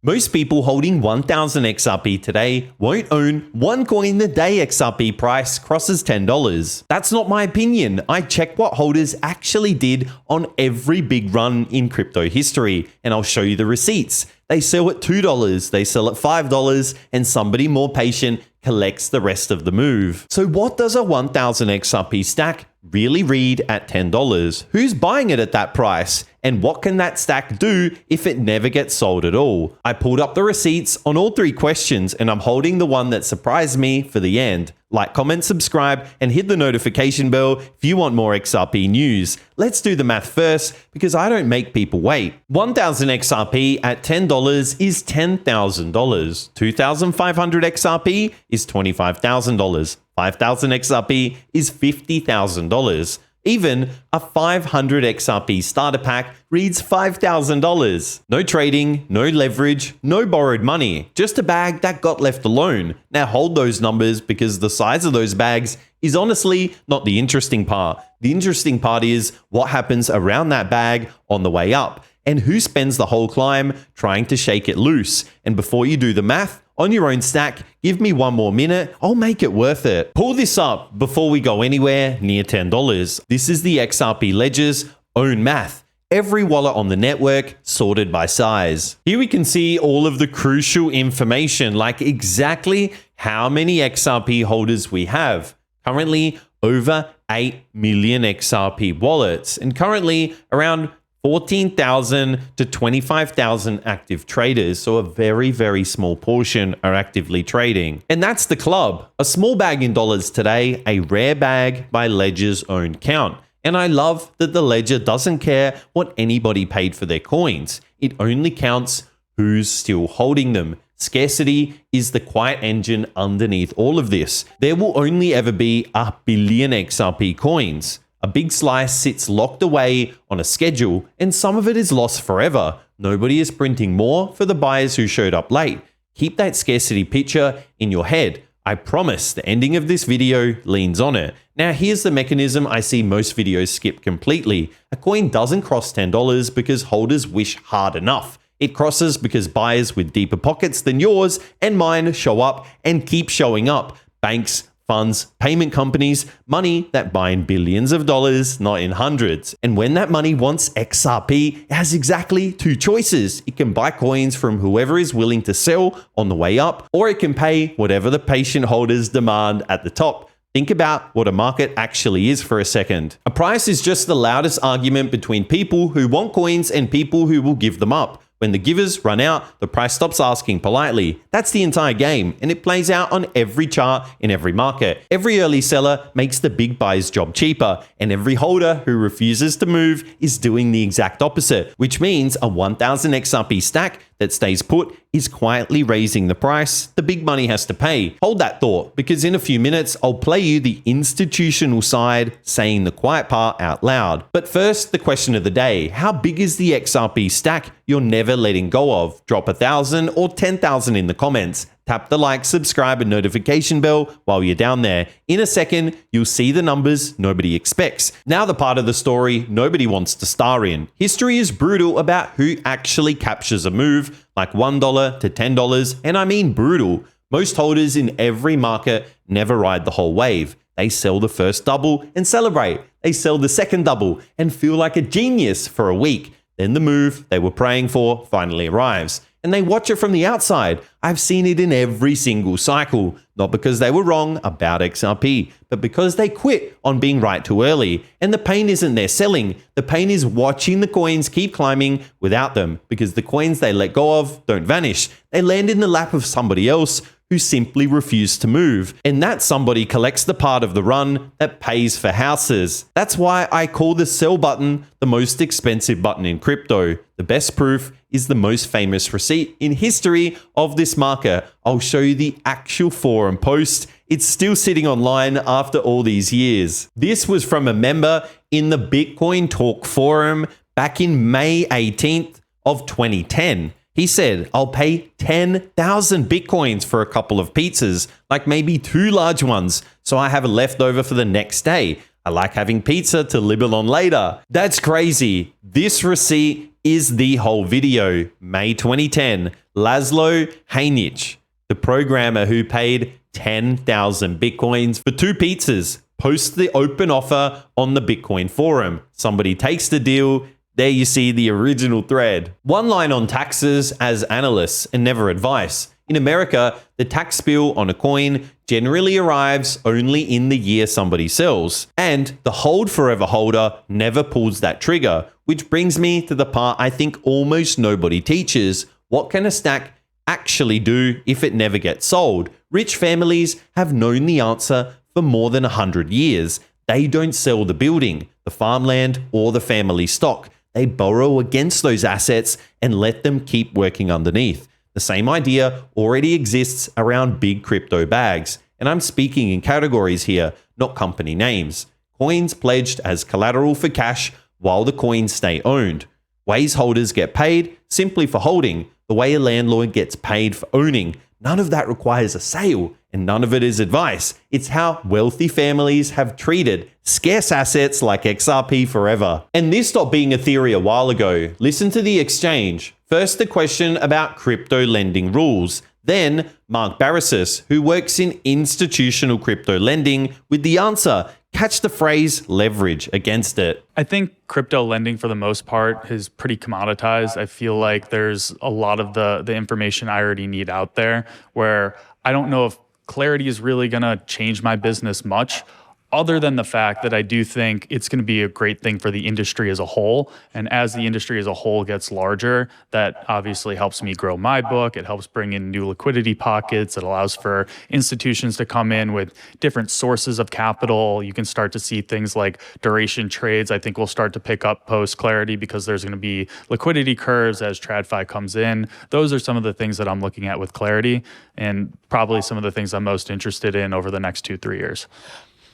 Most people holding 1000 XRP today won't own one coin the day XRP price crosses $10. That's not my opinion. I check what holders actually did on every big run in crypto history, and I'll show you the receipts. They sell at $2, they sell at $5, and somebody more patient collects the rest of the move. So what does a 1000 XRP stack really read at $10? Who's buying it at that price? And what can that stack do if it never gets sold at all? I pulled up the receipts on all three questions, and I'm holding the one that surprised me for the end. Like, comment, subscribe, and hit the notification bell if you want more XRP news. Let's do the math first, because I don't make people wait. 1000 XRP at $10 is $10,000. 2500 XRP is $25,000. 5000 XRP is $50,000. Even a 500 XRP starter pack reads $5,000. No trading, no leverage, no borrowed money, just a bag that got left alone. Now hold those numbers, because the size of those bags is honestly not the interesting part. The interesting part is what happens around that bag on the way up, and who spends the whole climb trying to shake it loose. And before you do the math on your own stack, give me one more minute, I'll make it worth it. Pull this up before we go anywhere near $10. This is the XRP Ledger's own math. Every wallet on the network sorted by size. Here we can see all of the crucial information, like exactly how many XRP holders we have. Currently over 8 million XRP wallets, and currently around 14,000 to 25,000 active traders, so a very, very small portion are actively trading. And that's the club. A small bag in dollars today, a rare bag by Ledger's own count. And I love that the Ledger doesn't care what anybody paid for their coins. It only counts who's still holding them. Scarcity is the quiet engine underneath all of this. There will only ever be a billion XRP coins. A big slice sits locked away on a schedule, and some of it is lost forever. Nobody is printing more for the buyers who showed up late. Keep that scarcity picture in your head. I promise the ending of this video leans on it. Now here's the mechanism I see most videos skip completely. A coin doesn't cross $10 because holders wish hard enough. It crosses because buyers with deeper pockets than yours and mine show up and keep showing up. Banks, funds, payment companies, money that buy in billions of dollars, not in hundreds. And when that money wants XRP, it has exactly two choices. It can buy coins from whoever is willing to sell on the way up, or it can pay whatever the patient holders demand at the top. Think about what a market actually is for a second. A price is just the loudest argument between people who want coins and people who will give them up. When the givers run out, the price stops asking politely. That's the entire game, and it plays out on every chart in every market. Every early seller makes the big buyer's job cheaper, and every holder who refuses to move is doing the exact opposite, which means a 1000 XRP stack that stays put is quietly raising the price the big money has to pay. Hold that thought, because in a few minutes, I'll play you the institutional side saying the quiet part out loud. But first, the question of the day. How big is the XRP stack you're never letting go of? Drop 1,000 or 10,000 in the comments. Tap the like, subscribe, and notification bell while you're down there. In a second, you'll see the numbers nobody expects. Now the part of the story nobody wants to star in. History is brutal about who actually captures a move, like $1 to $10, and I mean brutal. Most holders in every market never ride the whole wave. They sell the first double and celebrate. They sell the second double and feel like a genius for a week. Then the move they were praying for finally arrives, and they watch it from the outside. I've seen it in every single cycle, not because they were wrong about XRP, but because they quit on being right too early. And the pain isn't their selling. The pain is watching the coins keep climbing without them, because the coins they let go of don't vanish. They land in the lap of somebody else who simply refuse to move. And that somebody collects the part of the run that pays for houses. That's why I call the sell button the most expensive button in crypto. The best proof is the most famous receipt in history of this market. I'll show you the actual forum post. It's still sitting online after all these years. This was from a member in the Bitcoin Talk forum back in May 18th of 2010. He said, I'll pay 10,000 Bitcoins for a couple of pizzas, like maybe 2 large ones, so I have a leftover for the next day. I like having pizza to nibble on later. That's crazy. This receipt is the whole video. May 2010, Laszlo Hajnich, the programmer who paid 10,000 Bitcoins for 2 pizzas, posts the open offer on the Bitcoin forum. Somebody takes the deal. There you see the original thread. One line on taxes as analysts and never advice. In America, the tax bill on a coin generally arrives only in the year somebody sells, and the hold forever holder never pulls that trigger, which brings me to the part I think almost nobody teaches. What can a stack actually do if it never gets sold? Rich families have known the answer for more than 100 years. They don't sell the building, the farmland, or the family stock. They borrow against those assets and let them keep working underneath. The same idea already exists around big crypto bags. And I'm speaking in categories here, not company names. Coins pledged as collateral for cash while the coins stay owned. Ways holders get paid simply for holding, the way a landlord gets paid for owning. None of that requires a sale, and none of it is advice. It's how wealthy families have treated scarce assets like XRP forever. And this stopped being a theory a while ago. Listen to the exchange. First, the question about crypto lending rules. Then, Mark Barrisis, who works in institutional crypto lending, with the answer. Catch the phrase leverage against it. I think crypto lending for the most part is pretty commoditized. I feel like there's a lot of the information I already need out there where I don't know if clarity is really going to change my business much, other than the fact that I do think it's going to be a great thing for the industry as a whole. And as the industry as a whole gets larger, that obviously helps me grow my book. It helps bring in new liquidity pockets. It allows for institutions to come in with different sources of capital. You can start to see things like duration trades. I think we'll start to pick up post clarity because there's going to be liquidity curves as TradFi comes in. Those are some of the things that I'm looking at with clarity, and probably some of the things I'm most interested in over the next 2-3 years.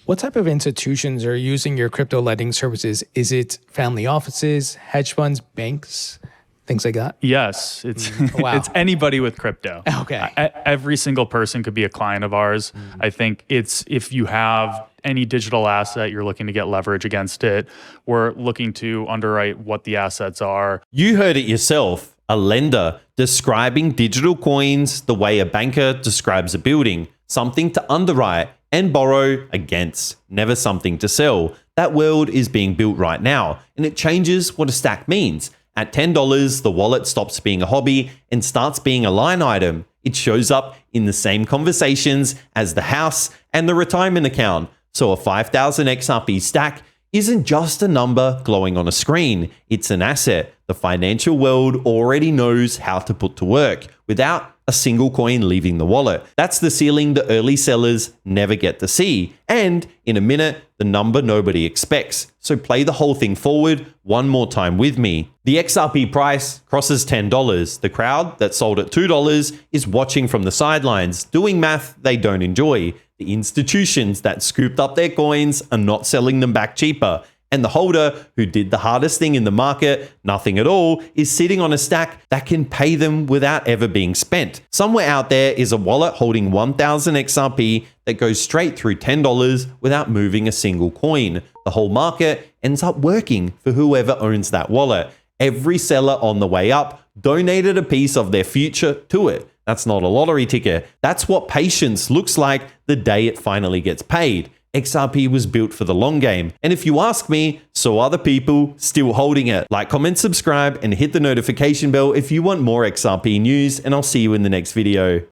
What type of institutions are using your crypto lending services? Is it family offices, hedge funds, banks, things like that? Yes, it's Wow. it's anybody with crypto. Okay. Every single person could be a client of ours. I think it's if you have any digital asset, you're looking to get leverage against it. We're looking to underwrite what the assets are. You heard it yourself. A lender describing digital coins the way a banker describes a building. Something to underwrite and borrow against, never something to sell. That world is being built right now, and it changes what a stack means. At $10, the wallet stops being a hobby and starts being a line item. It shows up in the same conversations as the house and the retirement account. So a 5,000 XRP stack isn't just a number glowing on a screen. It's an asset the financial world already knows how to put to work without a single coin leaving the wallet. That's the ceiling the early sellers never get to see. And in a minute, the number nobody expects. So play the whole thing forward one more time with me. The XRP price crosses $10. The crowd that sold at $2 is watching from the sidelines, doing math they don't enjoy. The institutions that scooped up their coins are not selling them back cheaper. And the holder who did the hardest thing in the market, nothing at all, is sitting on a stack that can pay them without ever being spent. Somewhere out there is a wallet holding 1,000 XRP that goes straight through $10 without moving a single coin. The whole market ends up working for whoever owns that wallet. Every seller on the way up donated a piece of their future to it. That's not a lottery ticket. That's what patience looks like the day it finally gets paid. XRP was built for the long game. And if you ask me, so are the people still holding it. Like, comment, subscribe, and hit the notification bell if you want more XRP news, and I'll see you in the next video.